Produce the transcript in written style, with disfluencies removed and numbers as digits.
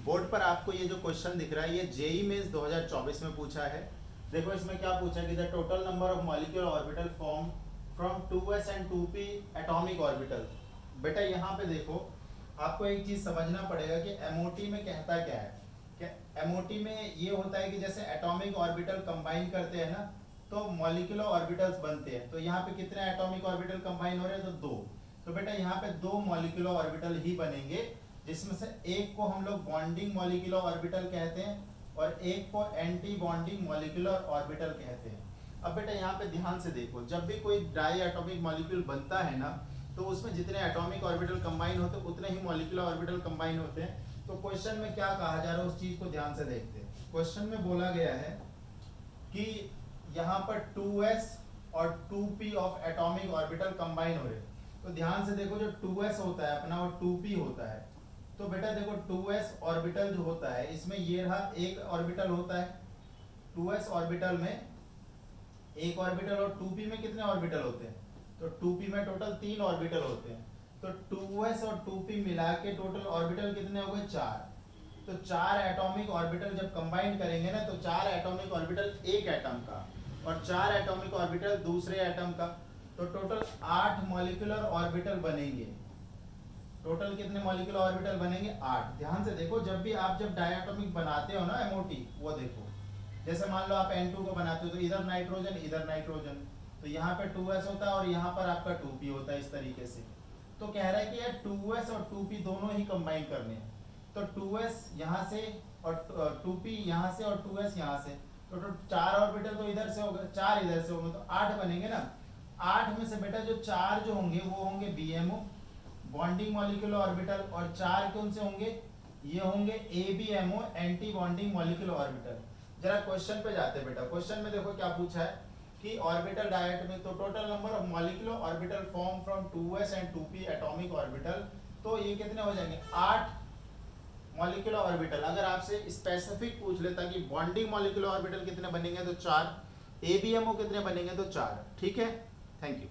Board पर आपको ये जो क्वेश्चन दिख रहा है ये जेई मेंस 2024 में पूछा है। देखो इसमें क्या पूछा कि the total number of molecular orbital form from 2s and 2p atomic orbital. बेटा यहाँ पे देखो आपको एक चीज समझना पड़ेगा कि एमओटी में कहता क्या है। क्या एमओटी में ये होता है कि जैसे एटॉमिक ऑर्बिटल कंबाइन करते हैं ना तो मॉलिक्यूलर ऑर्बिटल्स बनते हैं। तो यहाँ पे कितने एटॉमिक ऑर्बिटल कंबाइन हो रहे हैं? तो दो। तो बेटा यहाँ पे दो मॉलिक्यूलर ऑर्बिटल ही बनेंगे, जिसमें से एक को हम लोग बॉन्डिंग मॉलिक्यूलर ऑर्बिटल कहते हैं और एक को एंटी बॉन्डिंग मॉलिक्यूलर ऑर्बिटल कहते हैं। अब बेटा यहाँ पे ध्यान से देखो, जब भी कोई डाई एटॉमिक मॉलिक्यूल बनता है ना तो उसमें जितने एटॉमिक ऑर्बिटल कंबाइन होते हैं उतने ही मॉलिक्यूलर ऑर्बिटल कंबाइन होते हैं। तो क्वेश्चन में क्या कहा जा रहा है उस चीज को ध्यान से देखते हैं। क्वेश्चन में बोला गया है कि यहाँ पर 2s और 2p of atomic orbital combine हो रहे हैं। तो ध्यान से देखो, जो 2s होता है अपना और 2p होता है। तो बेटा देखो 2s ऑर्बिटल जो होता है इसमें ये रहा एक ऑर्बिटल होता है 2s ऑर्बिटल में एक ऑर्बिटल, और 2p में कितने ऑर्बिटल होते हैं? तो 2p में टोटल 3 ऑर्बिटल होते हैं। तो 2s और 2p मिला के टोटल ऑर्बिटल कितने हो गए? 4। तो 4 एटॉमिक ऑर्बिटल जब कंबाइन करेंगे ना तो 4 एटॉमिक ऑर्बिटल एक एटम का और 4 एटॉमिक ऑर्बिटल दूसरे एटम का, तो टोटल 8 मॉलिक्यूलर ऑर्बिटल बनेंगे। टोटल कितने मॉलिक्यूलर ऑर्बिटल बनेंगे? 8। ध्यान से देखो, जब भी आप जब डायटोमिक बनाते हो ना एमओटी, वो देखो जैसे मान लो आप N2 को बनाते हो तो इधर नाइट्रोजन, तो यहाँ पे 2s होता है और यहाँ पर आपका 2p होता है इस तरीके से। तो कह रहा है कि यार 2s और 2p दोनों ही कंबाइन करने हैं। तो 2s यहाँ से और 2p यहाँ से और 2s यहाँ से, तो 4 ऑर्बिटल तो इधर से होगा, 4 इधर से होंगे, तो 8 बनेंगे ना। 8 में से बेटा जो 4 जो होंगे वो होंगे BMO बॉन्डिंग मॉलिक्यूलर ऑर्बिटल, और 4 कौन से होंगे? ये होंगे ABMO anti bonding molecular orbital. जरा क्वेश्चन पे जाते हैं बेटा। क्वेश्चन में देखो क्या पूछा है कि ऑर्बिटल डायटोमिक, तो total number of molecular orbital form from 2s and 2p atomic orbital. तो ये कितने हो जाएंगे? 8 मॉलिक्यूलर ऑर्बिटल। अगर आपसे स्पेसिफिक पूछ लेता कि बॉन्डिंग मॉलिक्यूलर ऑर्बिटल कितने बनेंगे तो 4, ABMO कितने बनेंगे तो 4। ठीक है, थैंक यू।